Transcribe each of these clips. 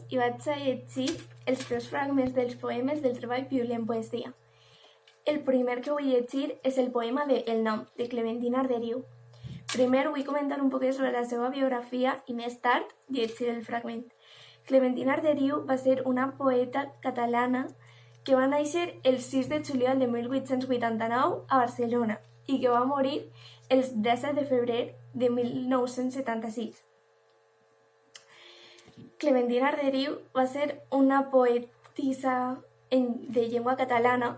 i vaig a llegir els 3 fragments dels poemes del treball Bíblia en poesia. El primer que vull llegir és el poema de El nom, de Clementina Arderiu. Primer vull comentar un poquet sobre la seva biografia i més tard llegir el fragment. Clementina Arderiu va ser una poeta catalana que va néixer el 6 de juliol de 1889 a Barcelona i que va morir el 17 de febrer de 1976. Clementina Arderiu va ser una poetisa de llengua catalana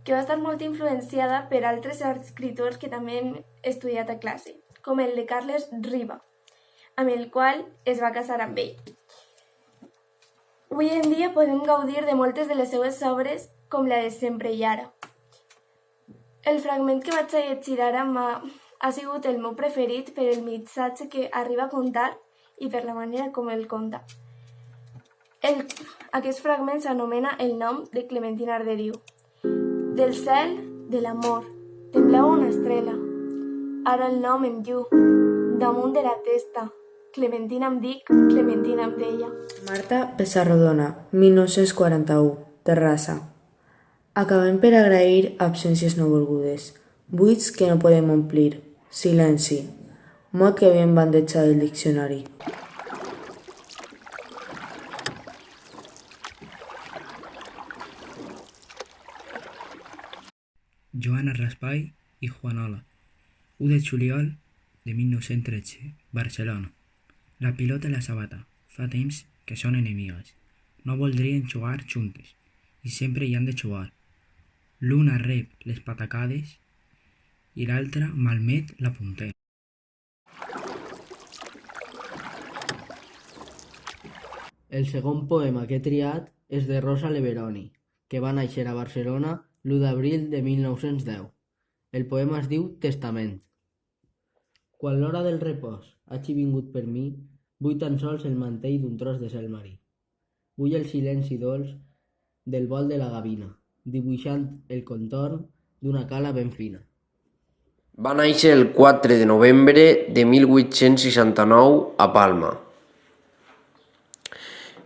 que va estar molt influenciada per altres escriptors que també hem estudiat a classe, com el de Carles Riba, amb el qual es va casar amb ell. Avui en dia podem gaudir de moltes de les seues obres, com la de Sempre i ara. El fragment que vaig a llegir ara ha sigut el meu preferit per el missatge que arriba a contar i per la manera com el conta. Aquest fragment s'anomena El nom, de Clementina Arderiu. Del cel, de l'amor, temblava una estrela. Ara el nom em diu, damunt de la testa. Clementina em dic, Clementina em deia. Marta Pessarrodona, 1941, Terrassa. Acabem per agrair absències no volgudes, buits que no podem omplir, silenci, mot que havíem bandejat del diccionari. Joana Raspall i Juanola, 1 de juliol de 1913, Barcelona. La pilota i la sabata, fa temps que són enemigues. No voldrien jugar juntes i sempre hi han de jugar. L'una rep les patacades i l'altra malmet la puntera. El segon poema que he triat és de Rosa Leveroni, que va néixer a Barcelona l'1 d'abril de 1910. El poema es diu Testament. Quan l'hora del repòs hagi vingut per mi, vull tan sols el mantell d'un tros de cel marí. Vull el silenci dolç del vol de la gavina, dibuixant el contorn d'una cala ben fina. Va néixer el 4 de novembre de 1869 a Palma.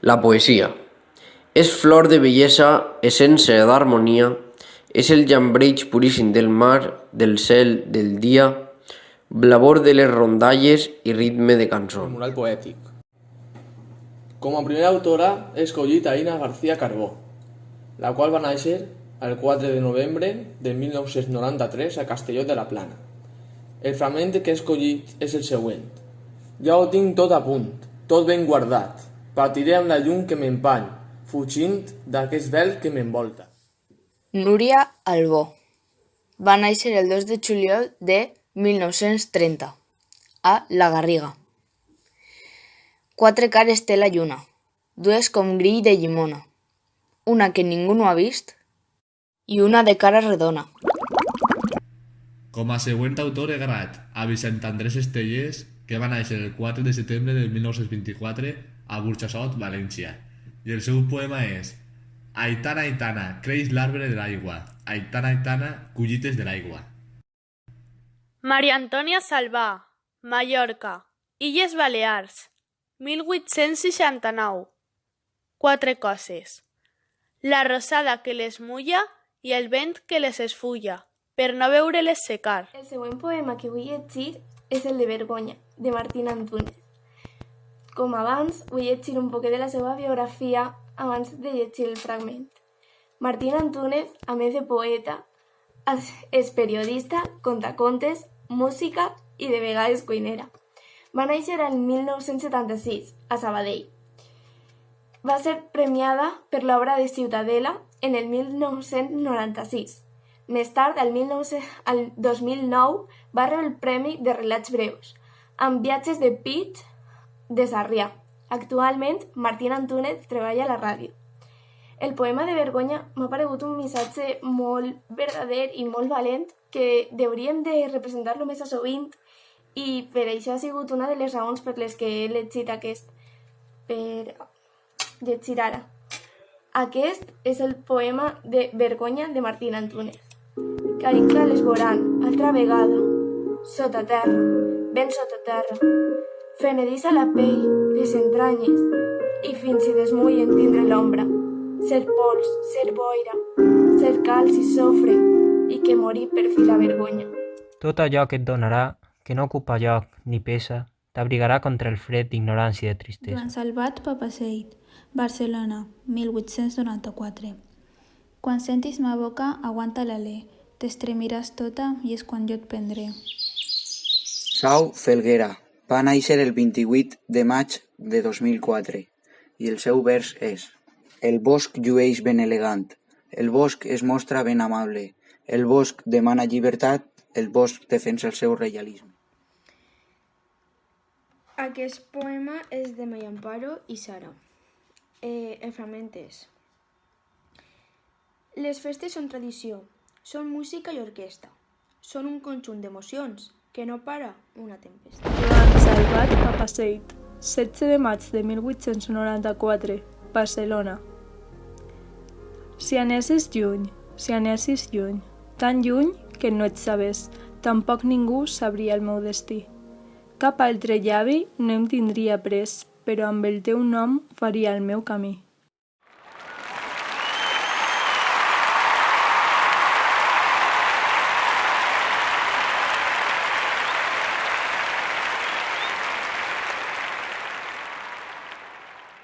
La poesia. És flor de bellesa, essència d'harmonia, és el llambreig puríssim del mar, del cel, del dia, blavor de les rondalles i ritme de cançó. Mural poètic. Com a primera autora he escollit a Ina García Carbó, la qual va néixer el 4 de novembre de 1993 a Castelló de la Plana. El fragment que he escollit és el següent. Ja ho tinc tot a punt, tot ben guardat. Partiré amb la llum que m'empany, fugint d'aquest vel que m'envolta. Núria Albó va néixer el 2 de juliol de 1930 a La Garriga. 4 cares té la lluna, 2 com grill de llimona, una que ningú no ha vist i una de cara redona. Com a següent autor he agregat a Vicent Andrés Estellés, que va néixer el 4 de setembre de 1924 a Burjassot, València. I el seu poema és Aitana, Aitana, creix l'arbre de l'aigua. Aitana, Aitana, collites de l'aigua. Maria Antònia Salvà, Mallorca, Illes Balears, 1869. 4 coses. La rosada que les mulla i el vent que les esfulla, per no veure-les secar. El següent poema que vull llegir és el de Vergonya, de Martín Antúnez. Com abans, vull llegir un poquet de la seva biografia abans de llegir el fragment. Martín Antúnez, a més de poeta, és periodista, contacontes, música i de vegades cuinera. Va néixer el 1976 a Sabadell. Va ser premiada per l'obra de Ciutadella en el 1996. Més tard, el 2009, va rebre el Premi de Relats Breus, amb Viatges de Pit de Sarrià. Actualment, Martín Antúnez treballa a la ràdio. El poema de Vergonya m'ha paregut un missatge molt verdader i molt valent que hauríem de representar-lo més a sovint i per això ha sigut una de les raons per les que he llegit aquest per llegir ara. Aquest és el poema de Vergonya de Martín Antúnez. Caic a l'esvoran, altra vegada, sota terra, ben sota terra, fenedissa la pell, les entranyes, i fins i desmullen tindre l'ombra. Ser pols, ser boira, ser calç i sofre, i que morir per fi la vergonya. Tot allò que et donarà, que no ocupa lloc ni pesa, t'abrigarà contra el fred d'ignorància i de tristesa. Joan Salvat Papaseit, Barcelona, 1894. Quan sentis ma boca, aguanta l'alè, t'estremiràs tota i és quan jo et prendré. Sau Felguera va néixer el 28 de maig de 2004 i el seu vers és: el bosc llueix ben elegant, el bosc es mostra ben amable, el bosc demana llibertat, el bosc defensa el seu reialisme. Aquest poema és de Maria Amparo i Sara. El fragment és: les festes són tradició, són música i orquestra, són un conjunt d'emocions que no para una tempesta. Joan Salvat Papaseit, 16 de maig de 1894, Barcelona. Si anessis lluny, tan lluny que no et sabés, tampoc ningú sabria el meu destí. Cap altre llavi no em tindria pres, però amb el teu nom faria el meu camí.